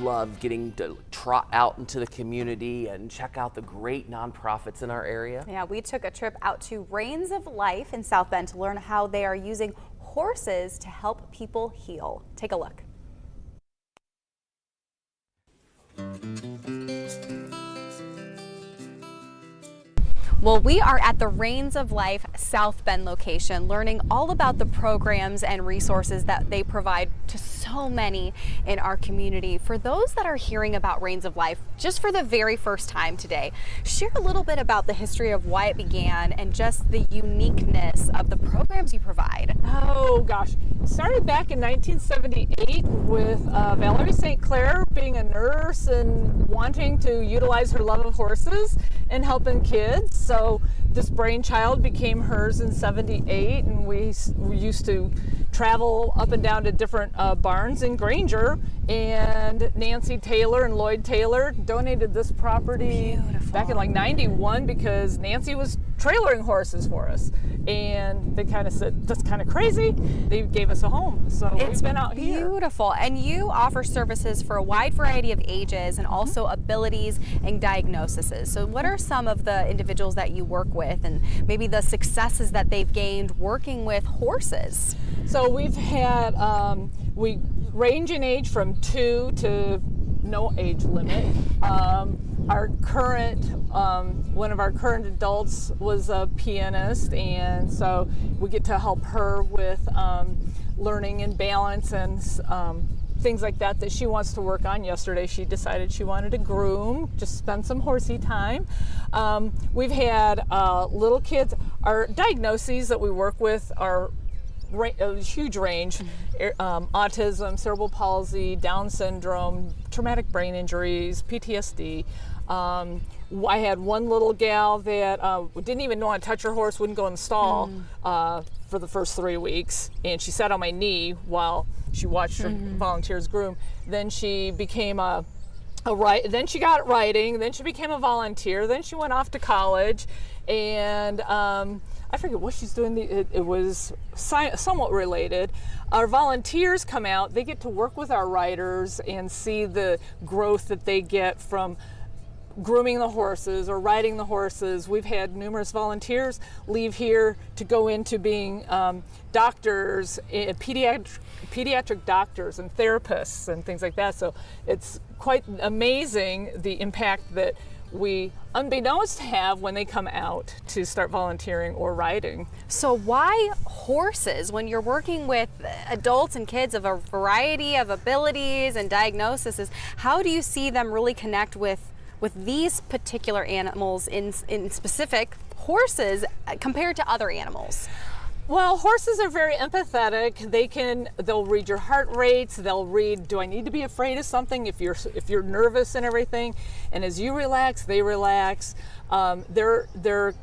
love getting to trot out into the community and check out the great nonprofits in our area. Yeah, we took a trip out to Reins of Life in South Bend to learn how they are using horses to help people heal. Take a look. Well, we are at the Reins of Life South Bend location, learning all about the programs and resources that they provide to so many in our community. For those that are hearing about Reins of Life just for the very first time today, share a little bit about the history of why it began and just the uniqueness of the programs you provide. Oh gosh, it started back in 1978 with Valerie St. Clair being a nurse and wanting to utilize her love of horses and helping kids. So this brainchild became hers in 78, and we used to travel up and down to different barns in Granger, and Nancy Taylor and Lloyd Taylor donated this property back in like 91 because Nancy was trailering horses for us, and they kind of said, that's kind of crazy. They gave us a home, so we've been out here. Beautiful. And you offer services for a wide variety of ages and also abilities and diagnoses. So what are some of the individuals that you work with and maybe the successes that they've gained working with horses? So we've had, we range in age from 2 to no age limit. Our current, one of our current adults was a pianist, and so we get to help her with learning and balance and things like that that she wants to work on. Yesterday she decided she wanted to groom, just spend some horsey time. We've had little kids. Our diagnoses that we work with are a huge range: autism, cerebral palsy, Down syndrome, traumatic brain injuries, PTSD. I had one little gal that didn't even know how to touch her horse, wouldn't go in the stall for the first 3 weeks, and she sat on my knee while she watched her volunteers groom. Then she became then she got riding, then she became a volunteer, then she went off to college, and I forget what she's doing. It was somewhat related. Our volunteers come out, they get to work with our riders and see the growth that they get from grooming the horses or riding the horses. We've had numerous volunteers leave here to go into being doctors, pediatric doctors and therapists and things like that. So it's quite amazing the impact that we, unbeknownst, have when they come out to start volunteering or riding. So why horses when you're working with adults and kids of a variety of abilities and diagnoses? How do you see them really connect with these particular animals, in specific horses, compared to other animals? Well, horses are very empathetic. They'll read your heart rates. They'll read, do I need to be afraid of something? If you're nervous and everything, and as you relax, they relax. Their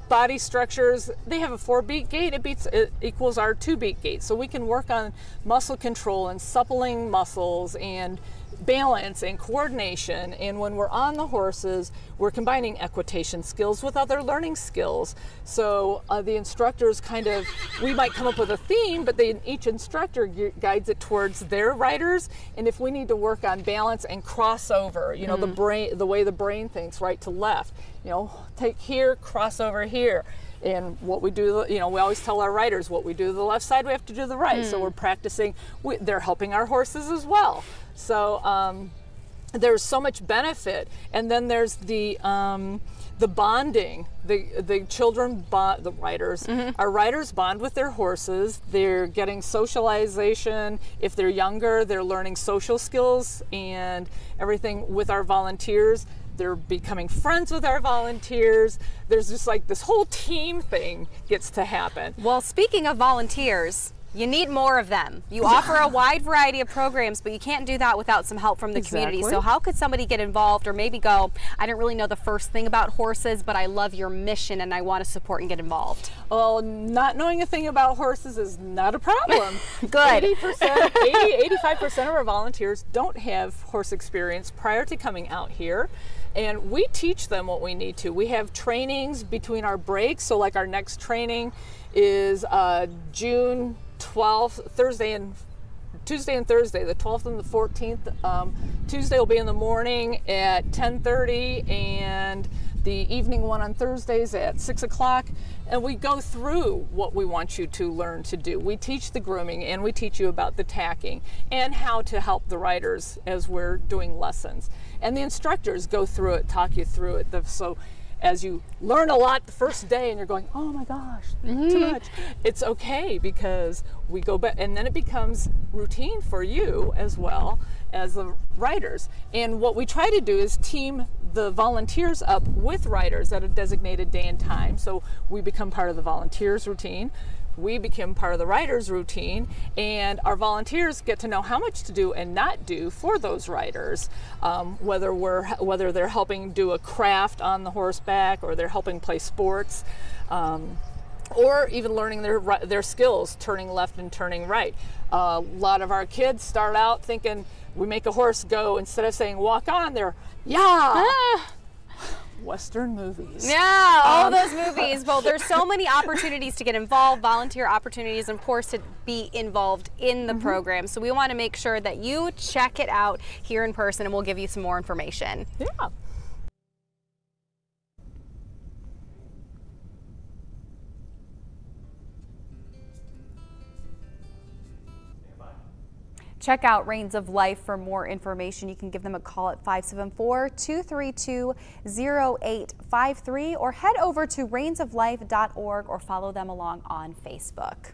body structures, they have a 4-beat gait. It equals our 2-beat gait. So we can work on muscle control and suppling muscles and balance and coordination. And when we're on the horses, we're combining equitation skills with other learning skills. So the instructors we might come up with a theme, but each instructor guides it towards their riders. And if we need to work on balance and crossover, the way the brain thinks, right to left, take here, cross over here. And what we do, we always tell our riders, what we do to the left side, we have to do to the right. So we're practicing. They're helping our horses as well. So there's so much benefit. And then there's the bonding. The children bond, the riders. Our riders bond with their horses. They're getting socialization. If they're younger, they're learning social skills and everything with our volunteers. They're becoming friends with our volunteers. There's just like this whole team thing gets to happen. Well, speaking of volunteers, you need more of them. You offer a wide variety of programs, but you can't do that without some help from the community. So how could somebody get involved, or maybe go, I didn't really know the first thing about horses, but I love your mission and I want to support and get involved? Well, not knowing a thing about horses is not a problem. Good. 85% of our volunteers don't have horse experience prior to coming out here. And we teach them what we need to. We have trainings between our breaks. So like our next training is June 12th, Thursday and Tuesday and Thursday, the 12th and the 14th. Tuesday will be in the morning at 10:30, and the evening one on Thursdays at 6 o'clock. And we go through what we want you to learn to do. We teach the grooming, and we teach you about the tacking and how to help the riders as we're doing lessons. And the instructors go through it, talk you through it. So as you learn a lot the first day and you're going, oh my gosh, too much, it's okay, because we go back, and then it becomes routine for you as well as the riders. And what we try to do is team the volunteers up with riders at a designated day and time. So we become part of the volunteers' routine. We become part of the riders' routine, and our volunteers get to know how much to do and not do for those riders, whether they're helping do a craft on the horseback, or they're helping play sports, or even learning their skills, turning left and turning right. A lot of our kids start out thinking we make a horse go, instead of saying walk on, they're Western movies. Yeah, all those movies. Well, there's so many opportunities to get involved, volunteer opportunities, and of course to be involved in the program. So we want to make sure that you check it out here in person, and we'll give you some more information. Yeah. Check out Reins of Life for more information. You can give them a call at 574-232-0853 or head over to reinsoflife.org or follow them along on Facebook.